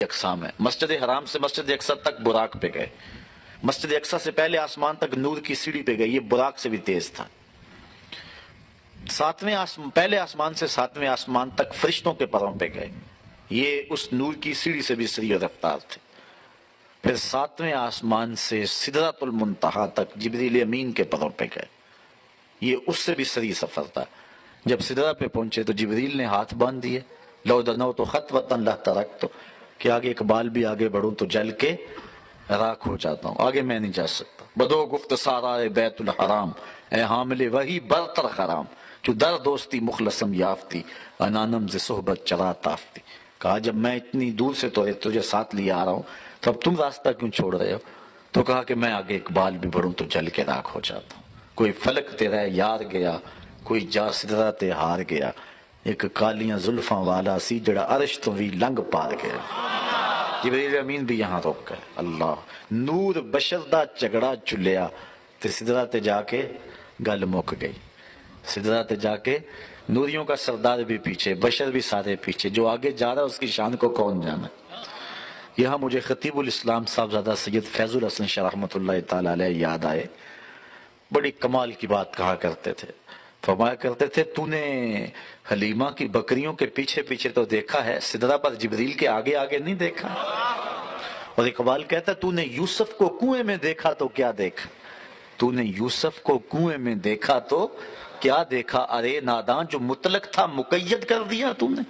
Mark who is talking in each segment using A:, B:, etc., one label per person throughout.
A: اقسام ہیں. مسجد حرام سے مسجد اقصی تک براق پہ گئے. مسجد اقصی سے پہلے آسمان تک نور کی سیڑھی پہ گئے, یہ براق سے بھی تیز تھا. پہلے آسمان سے ساتویں آسمان تک فرشتوں کے پروں پہ گئے, یہ اس نور کی سیڑھی سے بھی سریع رفتار تھے. پھر ساتویں آسمان سے سدرۃ المنتہا تک جبریل امین کے پروں پہ گئے, یہ اس سے بھی سریع سفر تھا. جب سدرہ پہ پہنچے تو جبریل نے ہاتھ باندھ دیے, لو دنوت خطوۃ لترکت, کہ آگے اقبال بھی آگے بڑھوں تو جل کے راکھ ہو جاتا ہوں, آگے میں نہیں جا سکتا. بدو گفت سارا بیت الحرام, اے حامل وہی برتر خرام, جو در دوستی مخلصم یافتی, انانم ز صحبت چرا تافتی. کہا جب میں اتنی دور سے تجھے ساتھ لیے آ رہا ہوں تو اب تم راستہ کیوں چھوڑ رہے ہو؟ تو کہا کہ میں آگے اقبال بھی بڑھوں تو جل کے راکھ ہو جاتا ہوں. کوئی فلک تیرا یار گیا, کوئی جا سدرہ تے ہار گیا, ایک کالیاں زلفاں والا سی جڑا عرش تو بھی لنگ پار گیا. جبریل امین بھی یہاں روک گئے. اللہ نور بشر دا جھگڑا چلیا تے سدرہ تے جا کے گل مک گئی. سدرہ تے جا کے نوریوں کا سردار بھی پیچھے, بشر بھی سارے پیچھے, جو آگے جا رہا ہے اس کی شان کو کون جانا. یہاں مجھے خطیب الاسلام صاحبزادہ سید فیض الحسن شاہ رحمۃ اللہ تعالی علیہ یاد آئے. بڑی کمال کی بات کہا کرتے تھے, فرمایا کرتے تھے تو نے حلیمہ کی بکریوں کے پیچھے پیچھے تو دیکھا ہے, سدرہ پر جبریل کے آگے آگے نہیں دیکھا. اور اقبال کہتا ہے تو نے یوسف کو کنویں میں دیکھا تو کیا دیکھا, تو نے یوسف کو کنویں میں دیکھا تو کیا دیکھا, ارے نادان جو مطلق تھا مقید کر دیا تو نے.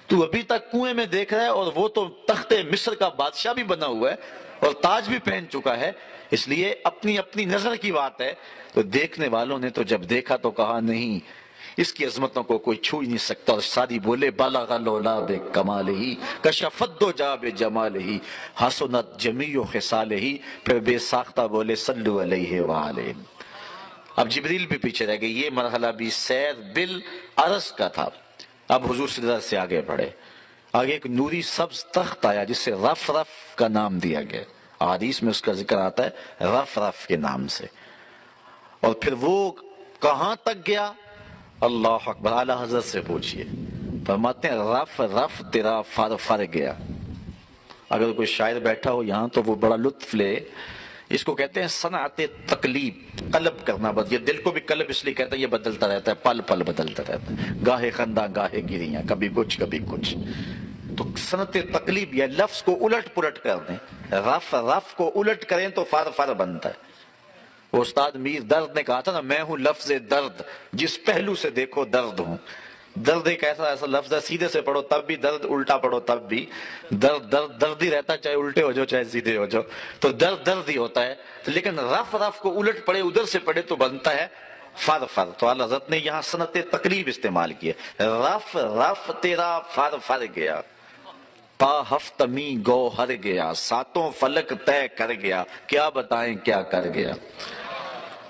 A: تو ابھی تک کنویں میں دیکھ رہا ہے, اور وہ تو تخت مصر کا بادشاہ بھی بنا ہوا ہے اور تاج بھی پہن چکا ہے. اس لیے اپنی اپنی نظر کی بات ہے. تو دیکھنے والوں نے تو جب دیکھا تو کہا نہیں, اس کی عظمتوں کو کوئی چھو ہی نہیں سکتا. اور ساری بولے بالغ العلا بکمالہ کشف الدجی بجمالہ حسنت جمیع خصالہ, پھر بے ساختہ بولے صلو علیہ وآلہ. اب جبریل بھی پیچھے رہ گئے. یہ مرحلہ بھی سیر بالعرض کا تھا. اب حضور سدرہ سے آگے بڑھے. آگے ایک نوری سبز تخت آیا جس سے رف رف کا نام دیا گیا. حدیث میں اس کا ذکر آتا ہے رف رف کے نام سے. اور پھر وہ کہاں تک گیا, اللہ اکبر, اعلی حضرت سے پوچھئے. فرماتے ہیں رف رف تیرا فر فر گیا. اگر کوئی شاعر بیٹھا ہو یہاں تو وہ بڑا لطف لے. اس کو کہتے ہیں صنعت تقلیب, قلب کرنا. یہ دل کو بھی قلب اس لیے کہتا ہے, یہ بدلتا رہتا ہے, پل پل بدلتا رہتا ہے, گاہے خنداں گاہے گریاں, کبھی کچھ کبھی کچھ. تو صنعت تقلیب یہ لفظ کو الٹ پلٹ کر دیں, رف رف کو الٹ کریں تو فر فر بنتا ہے. وہ استاد میر درد نے کہا تھا نا, میں ہوں لفظ درد, جس پہلو سے دیکھو درد ہوں. درد ایک ایسا لفظ ہے, سیدھے سے پڑھو تب بھی درد, الٹا پڑھو تب بھی درد. درد درد ہی رہتا ہے, چاہے الٹے ہو جاؤ چاہے سیدھے ہو جاؤ, تو درد درد ہی ہوتا ہے. لیکن رف رف کو الٹ پڑھے, ادھر سے پڑھے تو بنتا ہے فر فر. تو اعلیٰ حضرت نے یہاں صنعت تقلیب استعمال کی ہے. رف رف تیرا فر فر گیا, پا ہفتمی گو ہر گیا, ساتوں فلک طے کر گیا, کیا بتائیں کیا کر گیا.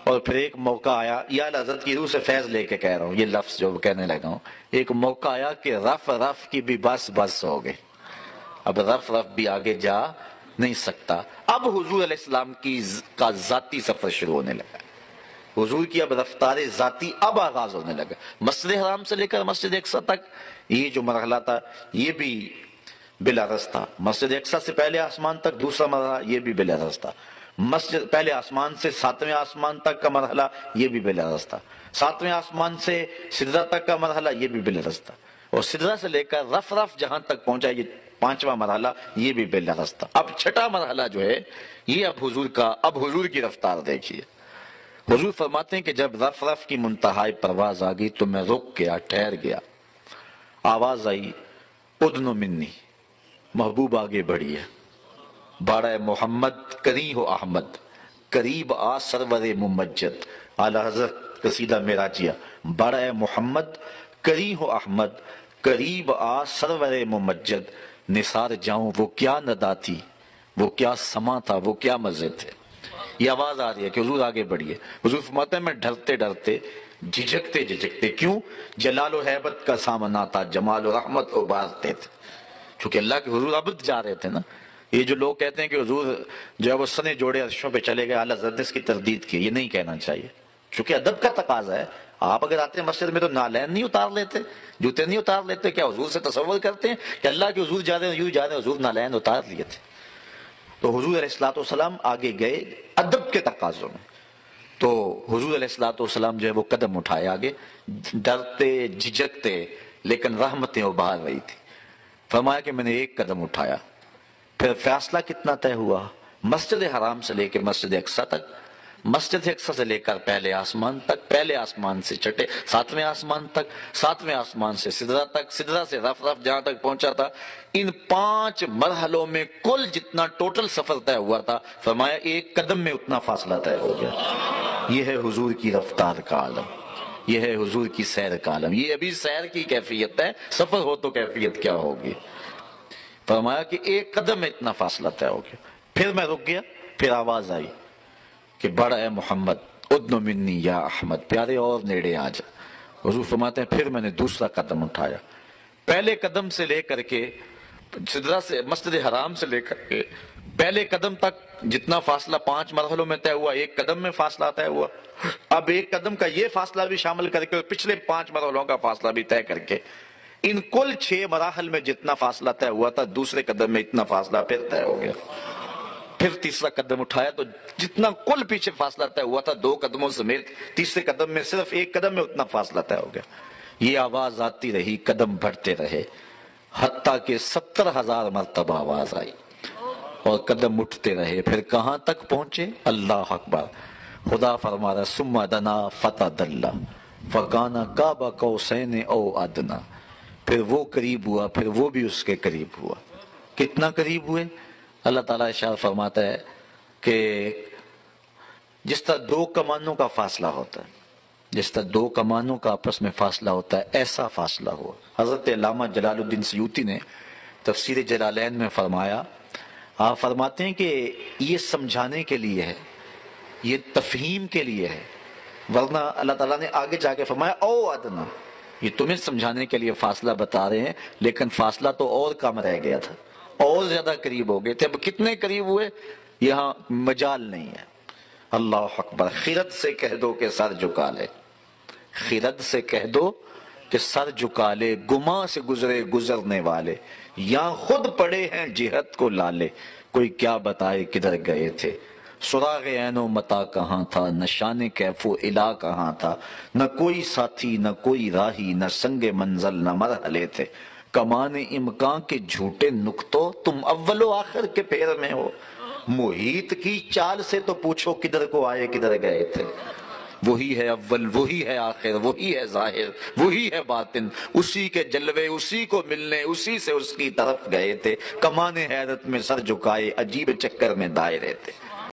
A: اور پھر ایک موقع آیا, یہ اعلیٰ حضرت کی روح سے فیض لے کے کہہ رہا ہوں, یہ لفظ جو کہنے لگا ہوں. ایک موقع آیا کہ رف رف کی بھی بس بس ہو گئے, اب رف رف بھی آگے جا نہیں سکتا. اب حضور علیہ السلام کا ذاتی سفر شروع ہونے لگا. حضور کی اب رفتار ذاتی اب آغاز ہونے لگا. مسجد حرام سے لے کر مسجد اقصی تک یہ جو مرحلہ تھا یہ بھی بالعرض تھا. مسجد اقصی سے پہلے آسمان تک دوسرا مرحلہ یہ بھی بالعرض تھا. مسجد پہلے آسمان سے ساتویں آسمان تک کا مرحلہ یہ بھی بالعرض تھا. ساتویں آسمان سے سدرہ تک کا مرحلہ یہ بھی بالعرض تھا. اور سدرہ سے لے کر رف رف جہاں تک پہنچا یہ پانچواں مرحلہ یہ بھی بالعرض تھا. اب چھٹا مرحلہ جو ہے یہ اب حضور کی رفتار دیکھیے. حضور فرماتے ہیں کہ جب رف رف کی منتہائی پرواز آ گئی تو میں رک گیا, ٹھہر گیا. آواز آئی ادنو منی, محبوب آگے بڑھیے. باڑہ محمد کری ہو احمد, قریب آ سرور ممجد. اعلیٰ حضرت قصیدہ معراجیہ. باڑہ محمد کری ہو احمد, قریب آ سرور ممجد. نثار جاؤں وہ کیا ندا تھی, وہ کیا سما تھا, وہ کیا مزے تھے. یہ آواز آ رہی ہے کہ حضور آگے بڑھیے. حضور فرماتے ہیں میں ڈرتے ڈرتے جھجکتے جھجکتے, کیوں, جلال و حیبت کا سامنا تھا, جمال و رحمت ابھارتے تھے. چونکہ اللہ کے حضور عبد جا رہے تھے نا. یہ جو لوگ کہتے ہیں کہ حضور جو ہے وہ سنے جوڑے عرشوں پہ چلے گئے, اعلیٰ حضرت نے اس کی تردید کی. یہ نہیں کہنا چاہیے, چونکہ ادب کا تقاضا ہے. آپ اگر آتے ہیں مسجد میں تو نالین نہیں اتار لیتے, جوتے نہیں اتار لیتے؟ کیا حضور سے تصور کرتے ہیں کہ اللہ کے حضور جا رہے ہیں, یوں جا رہے ہیں, حضور نالین اتار لیے تھے. تو حضور علیہ الصلوۃ والسلام آگے گئے ادب کے تقاضوں میں. تو حضور علیہ الصلوۃ والسلام جو ہے وہ قدم اٹھائے آگے, ڈرتے جھجکتے, لیکن رحمتیں ابھار رہی تھی. فرمایا کہ میں نے ایک قدم اٹھایا. پھر فاصلہ کتنا طے ہوا؟ مسجد حرام سے لے کے مسجد اقصیٰ تک, مسجد اقصیٰ سے لے کر پہلے آسمان تک, پہلے آسمان سے چھٹے ساتویں آسمان تک, ساتویں آسمان سے سدرہ تک, سدرہ سے رف رف جہاں تک پہنچا تھا. ان 5 مرحلوں میں کل جتنا ٹوٹل سفر طے ہوا تھا, فرمایا ایک قدم میں اتنا فاصلہ طے ہو گیا. یہ ہے حضور کی رفتار کا عالم, یہ ہے حضور کی سیر کا عالم. یہ ابھی سیر کی کیفیت ہے, سفر ہو تو کیفیت کیا ہوگی. فرمایا کہ ایک قدم میں اتنا فاصلہ طے ہو گیا. پھر میں رک گیا, پھر آواز آئی کہ بڑھ اے محمد, ادن منی یا احمد, پیارے اور نیڑے آ جا. حضور فرماتے ہیں پھر میں نے دوسرا قدم اٹھایا. پہلے قدم سے لے کر کے سدرہ سے, مسجد حرام سے لے کر کے پہلے قدم تک جتنا فاصلہ 5 مرحلوں میں طے ہوا, ایک قدم میں فاصلہ طے ہوا. اب ایک قدم کا یہ فاصلہ بھی شامل کر کے اور پچھلے 5 مرحلوں کا فاصلہ بھی طے کر کے, ان کل 6 مراحل میں جتنا فاصلہ طے ہوا تھا, دوسرے قدم میں اتنا فاصلہ پھر طے ہو گیا. پھر تیسرا قدم اٹھایا تو جتنا کل پیچھے فاصلہ طے ہوا تھا 2 قدموں سمیت, تیسرے قدم میں صرف ایک قدم میں اتنا فاصلہ طے ہو گیا. یہ آواز آتی رہی, قدم بڑھتے رہے, حتیٰ کہ 70,000 مرتبہ آواز آئی اور قدم اٹھتے رہے. پھر کہاں تک پہنچے؟ اللہ اکبر. خدا فرما رہا ثم دنا فتدلی فکان قاب قوسین او ادنی. پھر وہ قریب ہوا, پھر وہ بھی اس کے قریب ہوا. کتنا قریب ہوئے؟ اللہ تعالیٰ ارشاد فرماتا ہے کہ جس طرح 2 کمانوں کا فاصلہ ہوتا ہے, جس طرح 2 کمانوں کا آپس میں فاصلہ ہوتا ہے, ایسا فاصلہ ہوا. حضرت علامہ جلال الدین سیوطی نے تفسیر جلالین میں فرمایا, آپ فرماتے ہیں کہ یہ سمجھانے کے لیے ہے, یہ تفہیم کے لیے ہے, ورنہ اللہ تعالیٰ نے آگے جا کے فرمایا او ادنا, یہ تمہیں سمجھانے کے لیے فاصلہ بتا رہے ہیں, لیکن فاصلہ تو اور کم رہ گیا تھا, اور زیادہ قریب ہو گئے تھے. اب کتنے قریب ہوئے یہاں مجال نہیں ہے. اللہ اکبر. خرد سے کہہ دو کہ سر جھکا لے, خرد سے کہہ دو کہ سر جھکا لے, گما سے گزرے گزرنے والے, یا خود پڑے ہیں جہت کو لالے, کوئی کیا بتائے کدھر گئے تھے. سراغ عین و متا کہاں تھا, نشان کیف و الا کہاں تھا, نہ کوئی ساتھی نہ کوئی راہی, نہ سنگ منزل نہ مرحلے تھے. کمان امکان کے جھوٹے نقطوں, تم اول و آخر کے پیر میں ہو. محیط کی چال سے تو پوچھو کدھر کو آئے کدھر گئے تھے. وہی ہے اول, وہی ہے آخر, وہی ہے ظاہر, وہی ہے باطن, اسی کے جلوے اسی کو ملنے, اسی سے اس کی طرف گئے تھے. کمان حیرت میں سر جھکائے, عجیب چکر میں دائے رہتے.